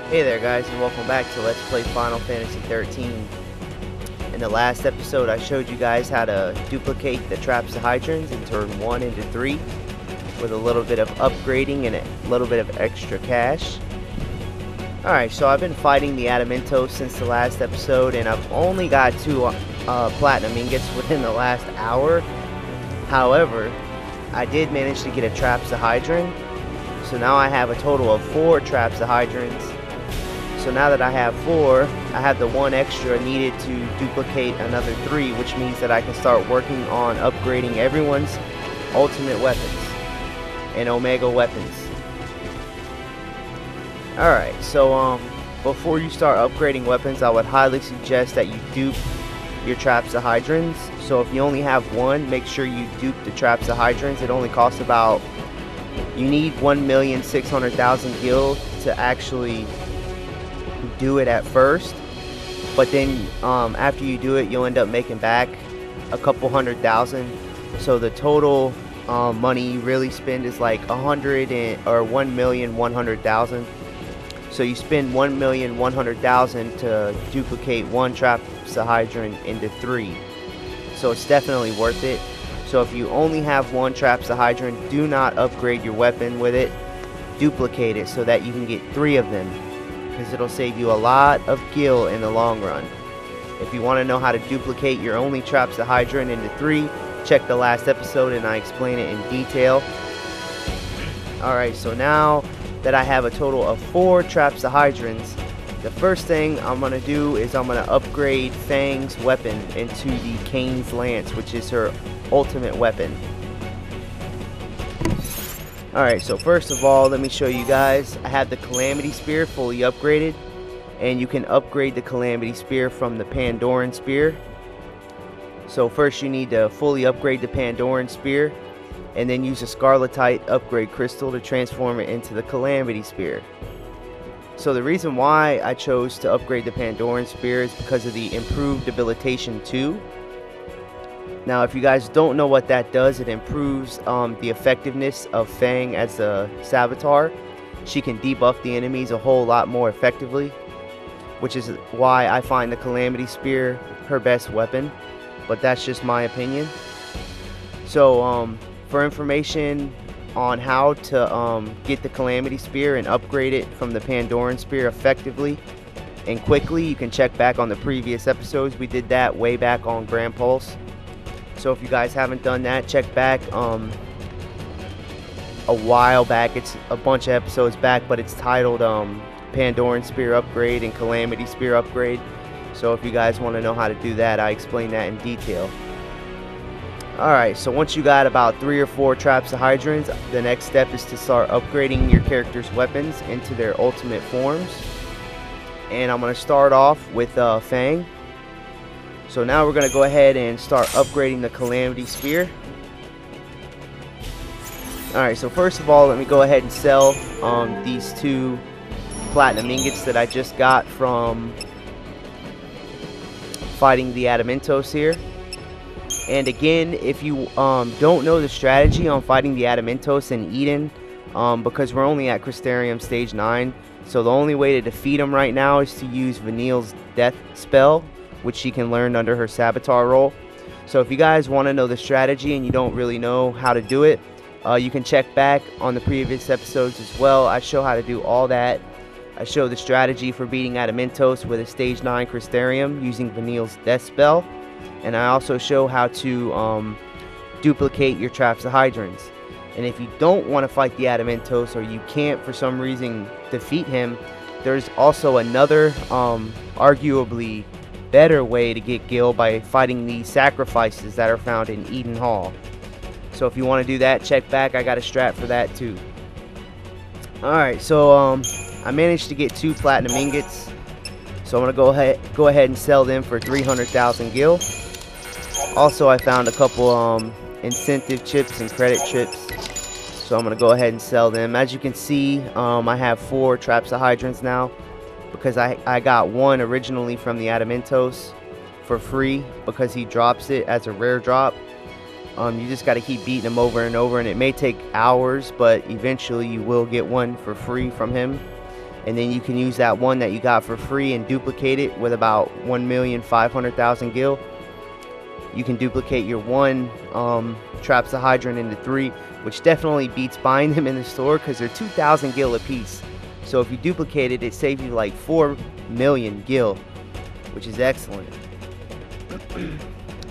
Hey there guys, and welcome back to Let's Play Final Fantasy XIII. In the last episode I showed you guys how to duplicate the traps to hydrants and turn 1 into 3 with a little bit of upgrading and a little bit of extra cash. Alright, so I've been fighting the Adamantos since the last episode, and I've only got 2 platinum ingots within the last hour. However, I did manage to get a traps to hydrant, so now I have a total of 4 traps to hydrants. So now that I have 4, I have the 1 extra needed to duplicate another 3, which means that I can start working on upgrading everyone's ultimate weapons and omega weapons. Alright, so before you start upgrading weapons, I would highly suggest that you dupe your traps to hydrants. So if you only have 1, make sure you dupe the traps to hydrants. It only costs about, you need 1,600,000 gil to actually do it at first, but then after you do it, you'll end up making back a couple 100,000. So the total money you really spend is like 1,100,000. So you spend 1,100,000 to duplicate 1 trap hydrant into 3. So it's definitely worth it. So if you only have 1 trap hydrant, do not upgrade your weapon with it. Duplicate it so that you can get 3 of them, because it'll save you a lot of gil in the long run. If you want to know how to duplicate your only traps to hydrant into 3, check the last episode and I explain it in detail. Alright, so now that I have a total of 4 traps to hydrants, the first thing I'm going to do is I'm going to upgrade Fang's weapon into the Kain's Lance, which is her ultimate weapon. Alright, so first of all, let me show you guys. I have the Calamity Spear fully upgraded, and you can upgrade the Calamity Spear from the Pandoran Spear. So first you need to fully upgrade the Pandoran Spear, and then use a Scarletite upgrade crystal to transform it into the Calamity Spear. So the reason why I chose to upgrade the Pandoran Spear is because of the improved debilitation 2. Now, if you guys don't know what that does, it improves the effectiveness of Fang as a Savitar. She can debuff the enemies a whole lot more effectively, which is why I find the Calamity Spear her best weapon, but that's just my opinion. So, for information on how to get the Calamity Spear and upgrade it from the Pandoran Spear effectively and quickly, you can check back on the previous episodes. We did that way back on Grand Pulse. So if you guys haven't done that, check back a while back. It's a bunch of episodes back, but it's titled Pandoran Spear Upgrade and Calamity Spear Upgrade. So if you guys want to know how to do that, I explain that in detail. Alright, so once you got about 3 or 4 traps to hydrants, the next step is to start upgrading your character's weapons into their ultimate forms. And I'm going to start off with Fang. So now we're going to go ahead and start upgrading the Calamity Spear. Alright, so first of all, let me go ahead and sell these 2 platinum ingots that I just got from fighting the Adamantos here. And again, if you don't know the strategy on fighting the Adamantos in Eden, because we're only at XIII stage 9, so the only way to defeat them right now is to use Vanille's death spell, which she can learn under her Savitar role. So if you guys want to know the strategy and you don't really know how to do it, you can check back on the previous episodes as well. I show how to do all that. I show the strategy for beating Adamantos with a stage 9 XIII using Vanille's death spell. And I also show how to duplicate your traps to hydrants. And if you don't want to fight the Adamantos, or you can't for some reason defeat him, there's also another arguably better way to get gil by fighting the sacrifices that are found in Eden Hall. So if you want to do that, check back. I got a strat for that too. Alright, so I managed to get 2 platinum ingots. So I'm going to go ahead and sell them for 300,000 gil. Also, I found a couple incentive chips and credit chips. So I'm going to go ahead and sell them. As you can see, I have 4 traps of hydrants now, because I got 1 originally from the Adamantos for free because he drops it as a rare drop. You just got to keep beating him over and over, and it may take hours, but eventually you will get one for free from him. and then you can use that one that you got for free and duplicate it with about 1,500,000 gil. You can duplicate your one Trapsahydron into 3, which definitely beats buying them in the store because they're 2,000 gil a piece. So if you duplicate it, it saves you like 4 million gil, which is excellent.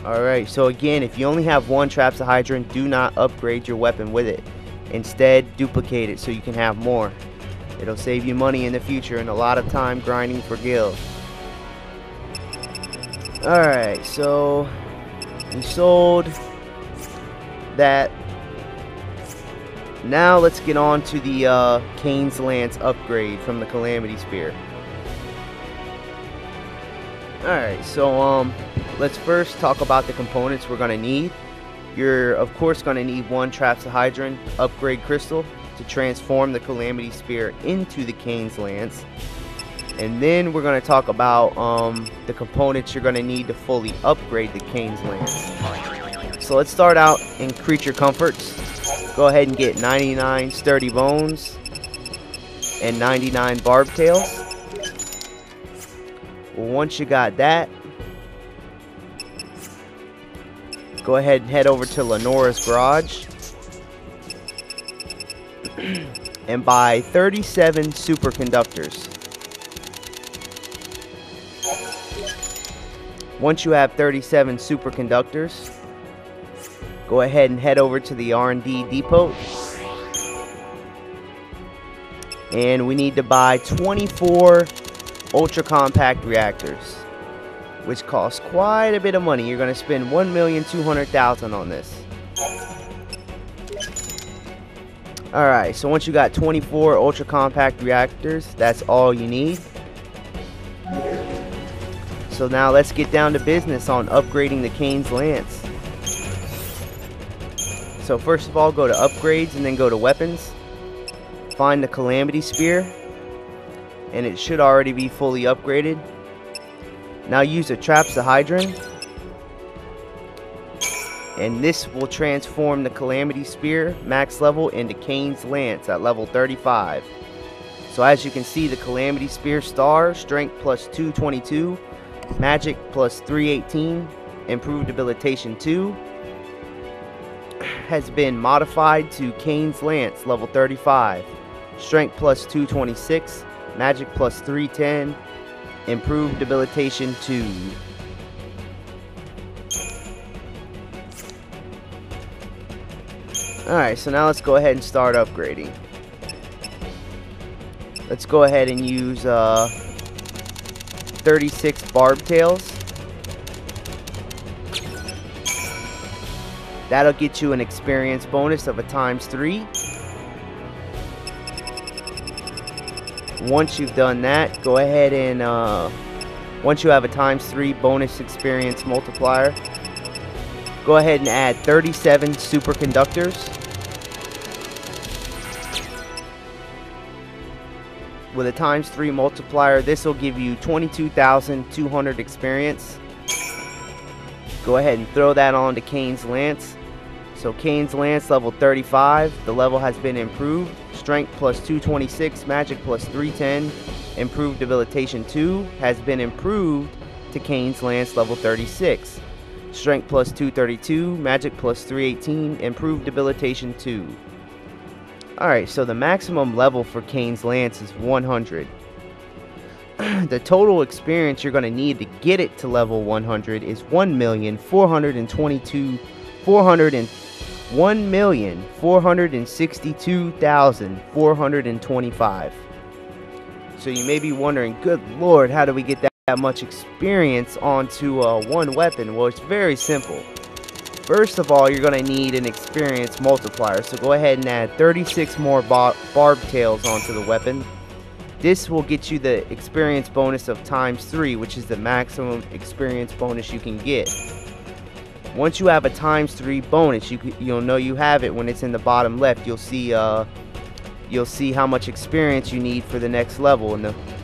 Alright, so again, if you only have one Trapsahydron, do not upgrade your weapon with it. Instead, duplicate it so you can have more. It'll save you money in the future and a lot of time grinding for gil. Alright, so we sold that. Now let's get on to the Kain's Lance upgrade from the Calamity Spear. Alright, so let's first talk about the components we're going to need. You're of course going to need one Trapsahydron upgrade crystal to transform the Calamity Spear into the Kain's Lance. And then we're going to talk about the components you're going to need to fully upgrade the Kain's Lance. So let's start out in creature comforts. Go ahead and get 99 sturdy bones and 99 barb tails. Well, once you got that, go ahead and head over to Lenora's garage and buy 37 superconductors. Once you have 37 superconductors, go ahead and head over to the R&D depot, and we need to buy 24 ultra compact reactors, which costs quite a bit of money. You're going to spend 1,200,000 on this. Alright, so once you got 24 ultra compact reactors, that's all you need. So now let's get down to business on upgrading the Kain's Lance. So first of all, go to upgrades and then go to weapons. Find the Calamity Spear, and it should already be fully upgraded. Now use a Trapsahydron, and this will transform the Calamity Spear max level into Kain's Lance at level 35. So as you can see, the Calamity Spear star, strength plus 222, magic plus 318, improved debilitation 2, has been modified to Kain's Lance level 35, strength plus 226, magic plus 310, improved debilitation 2. Alright, so now let's go ahead and start upgrading. Let's go ahead and use 36 barb tails. That'll get you an experience bonus of a ×3. Once you've done that, go ahead and once you have a ×3 bonus experience multiplier, go ahead and add 37 superconductors. With a ×3 multiplier, this will give you 22,200 experience. Go ahead and throw that on to Kain's Lance. So Kain's Lance level 35, the level has been improved. Strength plus 226, magic plus 310, improved debilitation 2 has been improved to Kain's Lance level 36. Strength plus 232, magic plus 318, improved debilitation 2. Alright, so the maximum level for Kain's Lance is 100. The total experience you're going to need to get it to level 100 is 1,462,425. So you may be wondering, good lord, how do we get that much experience onto one weapon? Well, it's very simple. First of all, you're going to need an experience multiplier, so go ahead and add 36 more barb tails onto the weapon. This will get you the experience bonus of ×3, which is the maximum experience bonus you can get. Once you have a ×3 bonus, you'll know you have it when it's in the bottom left. You'll see how much experience you need for the next level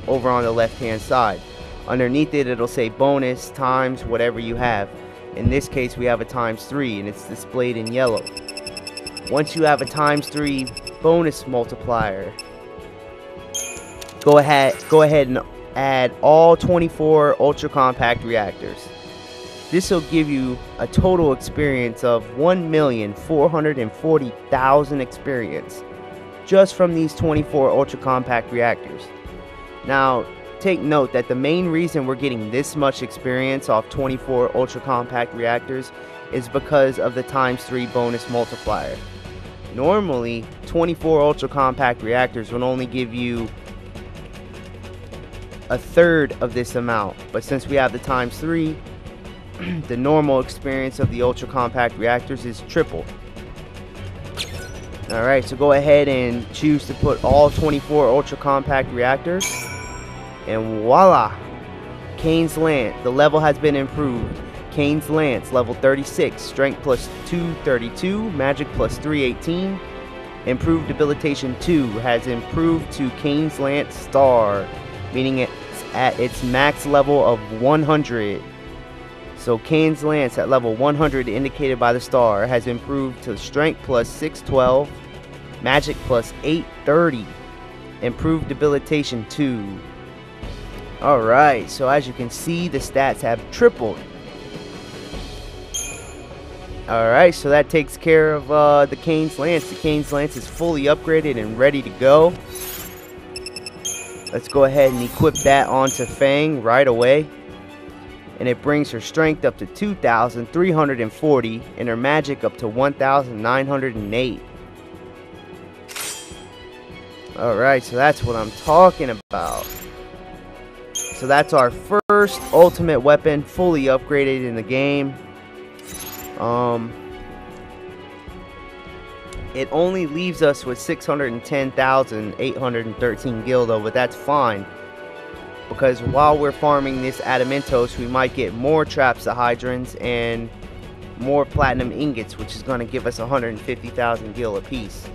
over on the left hand side. Underneath it, it'll say bonus times whatever you have. In this case, we have a ×3, and it's displayed in yellow. Once you have a ×3 bonus multiplier, go ahead and add all 24 ultra compact reactors. This will give you a total experience of 1,440,000 experience just from these 24 ultra compact reactors. Now, take note that the main reason we're getting this much experience off 24 ultra compact reactors is because of the ×3 bonus multiplier. Normally, 24 ultra compact reactors would only give you a third of this amount, but since we have the ×3, the normal experience of the ultra compact reactors is triple. Alright, so go ahead and choose to put all 24 ultra compact reactors, and voila! Kain's Lance, the level has been improved. Kain's Lance, level 36, strength plus 232, magic plus 318. Improved debilitation 2 has improved to Kain's Lance Star, meaning it's at its max level of 100. So Kain's Lance at level 100 indicated by the star has improved to strength plus 612, magic plus 830, improved debilitation 2. Alright, so as you can see, the stats have tripled. Alright, so that takes care of the Kain's Lance. The Kain's Lance is fully upgraded and ready to go. Let's go ahead and equip that onto Fang right away. And it brings her strength up to 2,340 and her magic up to 1,908. Alright, so that's what I'm talking about. So that's our first ultimate weapon fully upgraded in the game. It only leaves us with 610,813 gildo, but that's fine, because while we're farming this Adamantos, we might get more Trapsahydrons and more platinum ingots, which is going to give us 150,000 gil apiece.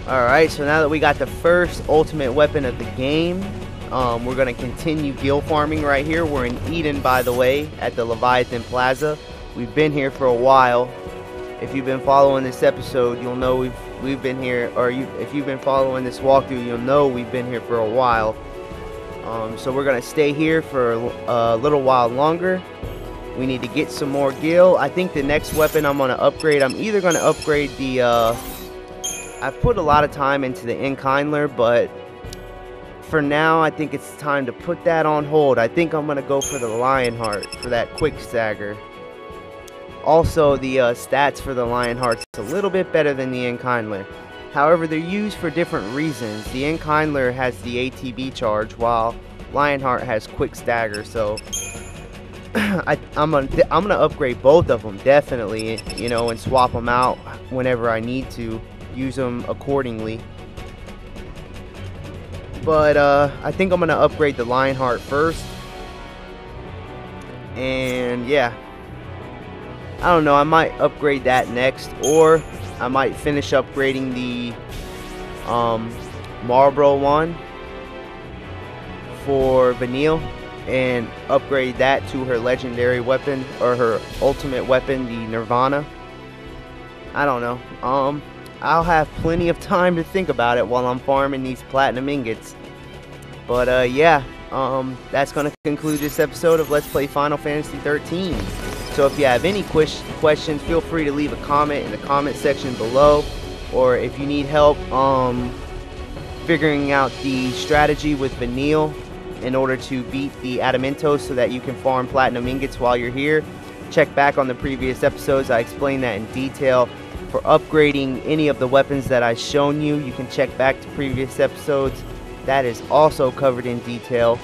Alright, so now that we got the first ultimate weapon of the game, we're going to continue gil farming right here. We're in Eden, by the way, at the Leviathan Plaza. We've been here for a while. If you've been following this episode, you'll know we've been here, or if you've been following this walkthrough, you'll know we've been here for a while. So we're going to stay here for a little while longer. We need to get some more gil. I think the next weapon I'm going to upgrade, I'm either going to upgrade the, I've put a lot of time into the Enkindler, but for now, I think it's time to put that on hold. I think I'm going to go for the Lionheart for that quick stagger. Also, the stats for the Lionheart's a little bit better than the Enkindler. However, they're used for different reasons. The Enkindler has the ATB charge, while Lionheart has quick stagger. So I'm gonna upgrade both of them definitely, you know, and swap them out whenever I need to. Use them accordingly. But I think I'm gonna upgrade the Lionheart first. And yeah, I don't know, I might upgrade that next, or I might finish upgrading the Marlboro one for Vanille and upgrade that to her legendary weapon, or her ultimate weapon, the Nirvana. I don't know. I'll have plenty of time to think about it while I'm farming these platinum ingots. But yeah, that's going to conclude this episode of Let's Play Final Fantasy XIII. So if you have any questions, feel free to leave a comment in the comment section below. Or if you need help figuring out the strategy with Vanille in order to beat the Adamantos so that you can farm platinum ingots while you're here, check back on the previous episodes. I explained that in detail. For upgrading any of the weapons that I've shown you, you can check back to previous episodes. That is also covered in detail.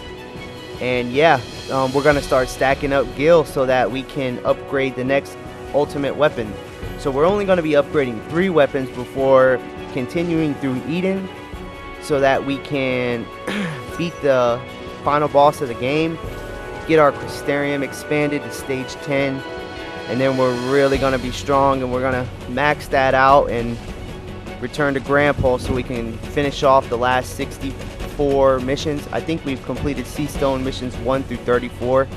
And yeah, we're going to start stacking up gil so that we can upgrade the next ultimate weapon. So we're only going to be upgrading 3 weapons before continuing through Eden, so that we can beat the final boss of the game, get our Crystarium expanded to stage 10, and then we're really going to be strong, and we're going to max that out and return to Grandpa so we can finish off the last 64 missions. I think we've completed Sea Stone missions 1 through 34.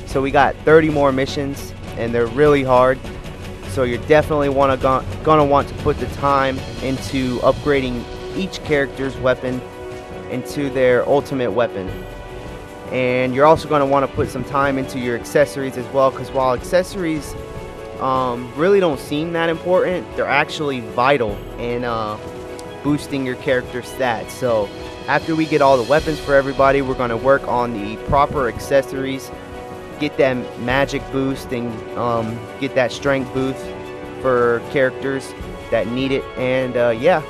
So we got 30 more missions, and they're really hard. So you're definitely gonna want to put the time into upgrading each character's weapon into their ultimate weapon. And you're also going to want to put some time into your accessories as well, because while accessories really don't seem that important, they're actually vital in boosting your character stats. So after we get all the weapons for everybody, we're going to work on the proper accessories, get that magic boost, and get that strength boost for characters that need it. And yeah.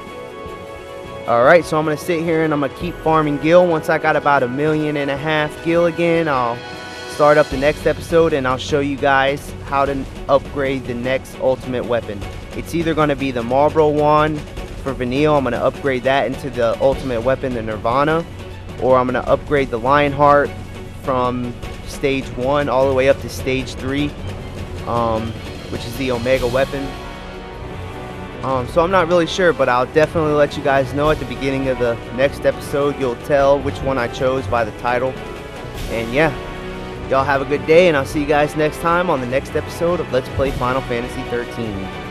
Alright, so I'm going to sit here and I'm going to keep farming gil. Once I got about 1.5 million gil again, I'll start up the next episode and I'll show you guys how to upgrade the next ultimate weapon. It's either going to be the Marlboro wand for Vanille. I'm going to upgrade that into the ultimate weapon, the Nirvana. Or I'm going to upgrade the Lionheart from stage 1 all the way up to stage 3, which is the Omega weapon. So I'm not really sure, but I'll definitely let you guys know at the beginning of the next episode. You'll tell which one I chose by the title. And yeah, y'all have a good day, and I'll see you guys next time on the next episode of Let's Play Final Fantasy XIII.